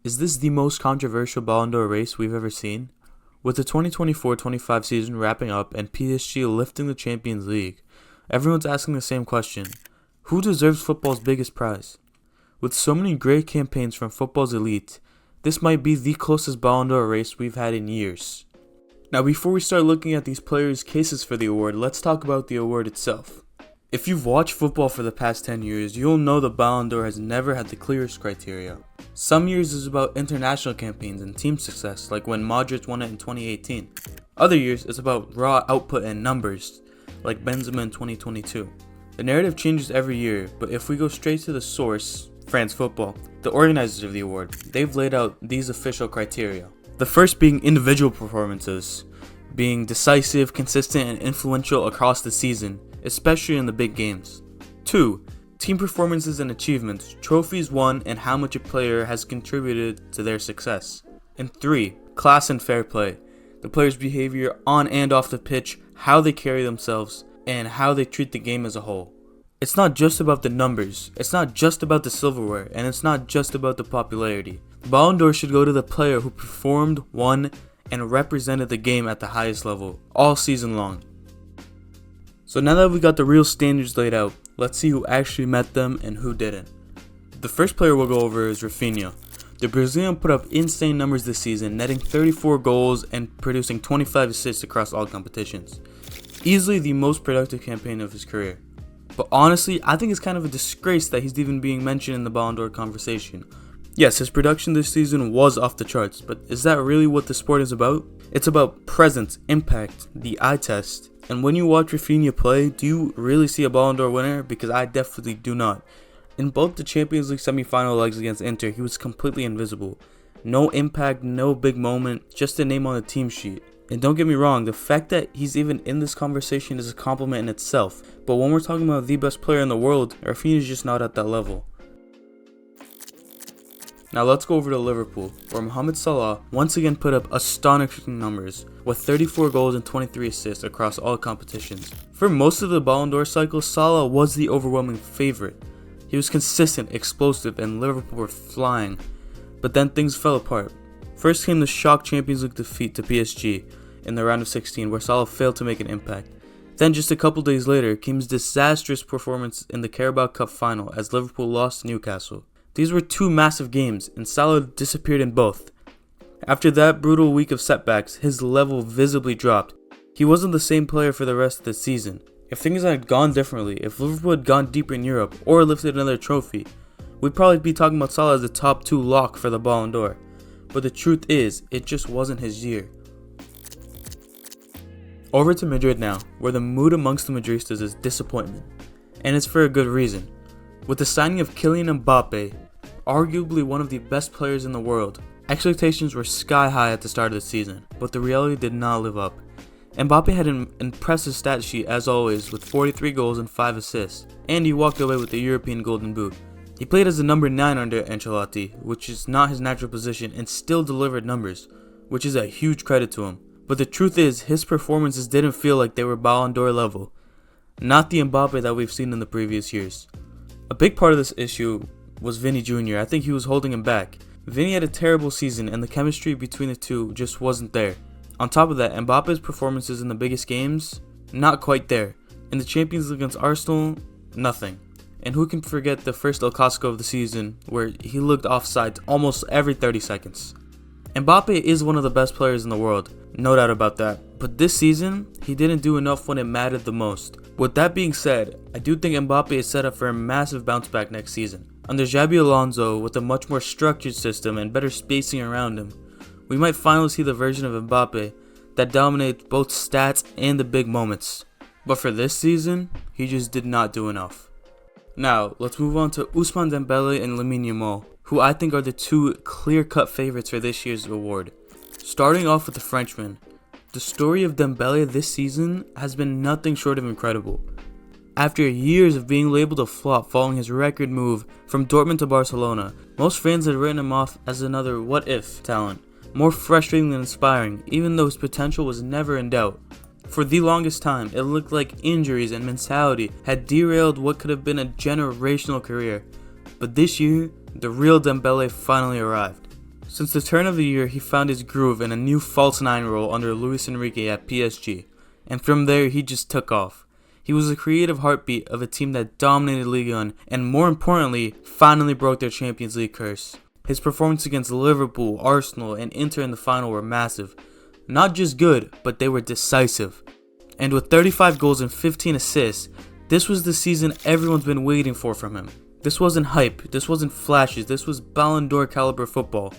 Is this the most controversial Ballon d'Or race we've ever seen? With the 2024-25 season wrapping up and PSG lifting the Champions League, everyone's asking the same question: who deserves football's biggest prize? With so many great campaigns from football's elite, this might be the closest Ballon d'Or race we've had in years. Now, before we start looking at these players' cases for the award, let's talk about the award itself. If you've watched football for the past 10 years, you'll know the Ballon d'Or has never had the clearest criteria. Some years is about international campaigns and team success, like when Modric won it in 2018. Other years it's about raw output and numbers, like Benzema in 2022. The narrative changes every year, but if we go straight to the source, France Football, the organizers of the award, they've laid out these official criteria. The first being individual performances, being decisive, consistent, and influential across the season, especially in the big games. 2. Team performances and achievements, trophies won and how much a player has contributed to their success. And 3. Class and fair play, the player's behavior on and off the pitch, how they carry themselves, and how they treat the game as a whole. It's not just about the numbers, it's not just about the silverware, and it's not just about the popularity. The Ballon d'Or should go to the player who performed, won, and represented the game at the highest level, all season long. So now that we got the real standards laid out, let's see who actually met them and who didn't. The first player we'll go over is Rafinha. The Brazilian put up insane numbers this season, netting 34 goals and producing 25 assists across all competitions. Easily the most productive campaign of his career. But honestly, I think it's kind of a disgrace that he's even being mentioned in the Ballon d'Or conversation. Yes, his production this season was off the charts, but is that really what the sport is about? It's about presence, impact, the eye test. And when you watch Rafinha play, do you really see a Ballon d'Or winner? Because I definitely do not. In both the Champions League semi-final legs against Inter, he was completely invisible. No impact, no big moment, just a name on the team sheet. And don't get me wrong, the fact that he's even in this conversation is a compliment in itself. But when we're talking about the best player in the world, Rafinha is just not at that level. Now let's go over to Liverpool, where Mohamed Salah once again put up astonishing numbers, with 34 goals and 23 assists across all competitions. For most of the Ballon d'Or cycle, Salah was the overwhelming favorite. He was consistent, explosive, and Liverpool were flying. But then things fell apart. First came the shock Champions League defeat to PSG in the round of 16, where Salah failed to make an impact. Then just a couple days later came his disastrous performance in the Carabao Cup final as Liverpool lost to Newcastle. These were two massive games, and Salah disappeared in both. After that brutal week of setbacks, his level visibly dropped. He wasn't the same player for the rest of the season. If things had gone differently, if Liverpool had gone deeper in Europe or lifted another trophy, we'd probably be talking about Salah as the top 2 lock for the Ballon d'Or. But the truth is, it just wasn't his year. Over to Madrid now, where the mood amongst the Madristas is disappointment. And it's for a good reason. With the signing of Kylian Mbappe, arguably one of the best players in the world, expectations were sky high at the start of the season, but the reality did not live up. Mbappe had an impressive stat sheet as always, with 43 goals and 5 assists, and he walked away with the European Golden Boot. He played as the number 9 under Ancelotti, which is not his natural position, and still delivered numbers, which is a huge credit to him. But the truth is, his performances didn't feel like they were Ballon d'Or level, not the Mbappe that we've seen in the previous years. A big part of this issue was Vinny Jr. I think he was holding him back. Vinny had a terrible season, and the chemistry between the two just wasn't there. On top of that, Mbappe's performances in the biggest games, not quite there. In the Champions League against Arsenal, nothing. And who can forget the first El Clasico of the season, where he looked offside almost every 30 seconds. Mbappe is one of the best players in the world, no doubt about that. But this season, he didn't do enough when it mattered the most. With that being said, I do think Mbappe is set up for a massive bounce back next season. Under Xabi Alonso, with a much more structured system and better spacing around him, we might finally see the version of Mbappe that dominates both stats and the big moments. But for this season, he just did not do enough. Now, let's move on to Ousmane Dembele and Lamine Yamal, who I think are the two clear-cut favorites for this year's award. Starting off with the Frenchman, the story of Dembele this season has been nothing short of incredible. After years of being labeled a flop following his record move from Dortmund to Barcelona, most fans had written him off as another what-if talent, more frustrating than inspiring, even though his potential was never in doubt. For the longest time, it looked like injuries and mentality had derailed what could have been a generational career. But this year, the real Dembele finally arrived. Since the turn of the year, he found his groove in a new false nine role under Luis Enrique at PSG, and from there he just took off. He was the creative heartbeat of a team that dominated Ligue 1 and, more importantly, finally broke their Champions League curse. His performance against Liverpool, Arsenal, and Inter in the final were massive. Not just good, but they were decisive. And with 35 goals and 15 assists, this was the season everyone's been waiting for from him. This wasn't hype, this wasn't flashes, this was Ballon d'Or caliber football.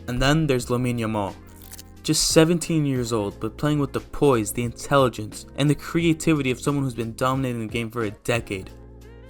And then there's Lamine Yamal. Just 17 years old, but playing with the poise, the intelligence, and the creativity of someone who's been dominating the game for a decade.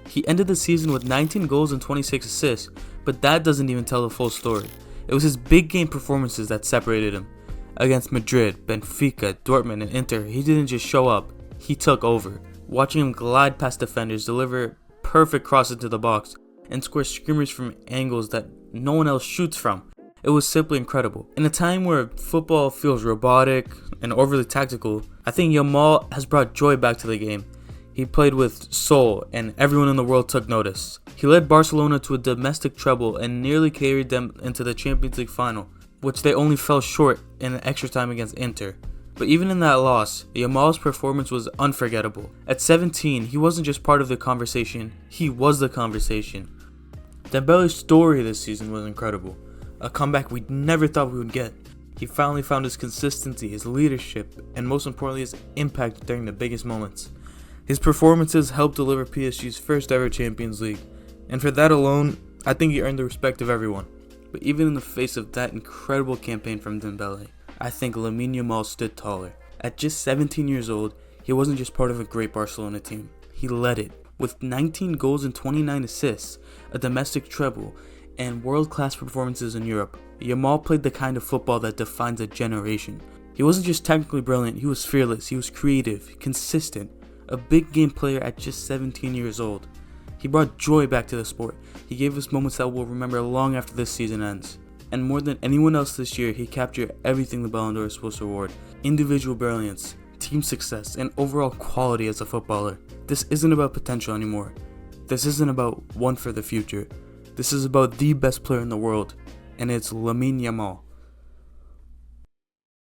He ended the season with 19 goals and 26 assists, but that doesn't even tell the full story. It was his big game performances that separated him. Against Madrid, Benfica, Dortmund, and Inter, he didn't just show up, he took over. Watching him glide past defenders, deliver perfect crosses into the box, and score screamers from angles that no one else shoots from. It was simply incredible. In a time where football feels robotic and overly tactical, I think Yamal has brought joy back to the game. He played with soul and everyone in the world took notice. He led Barcelona to a domestic treble and nearly carried them into the Champions League final, which they only fell short in extra time against Inter. But even in that loss, Yamal's performance was unforgettable. At 17, he wasn't just part of the conversation, he was the conversation. Dembele's story this season was incredible. A comeback we never thought we would get. He finally found his consistency, his leadership, and most importantly his impact during the biggest moments. His performances helped deliver PSG's first ever Champions League, and for that alone, I think he earned the respect of everyone. But even in the face of that incredible campaign from Dembele, I think Lamine Yamal stood taller. At just 17 years old, he wasn't just part of a great Barcelona team, he led it. With 19 goals and 29 assists, a domestic treble, and world-class performances in Europe, Yamal played the kind of football that defines a generation. He wasn't just technically brilliant, he was fearless, he was creative, consistent, a big game player at just 17 years old. He brought joy back to the sport. He gave us moments that we'll remember long after this season ends. And more than anyone else this year, he captured everything the Ballon d'Or is supposed to reward: individual brilliance, team success, and overall quality as a footballer. This isn't about potential anymore. This isn't about one for the future. This is about the best player in the world, and it's Lamine Yamal.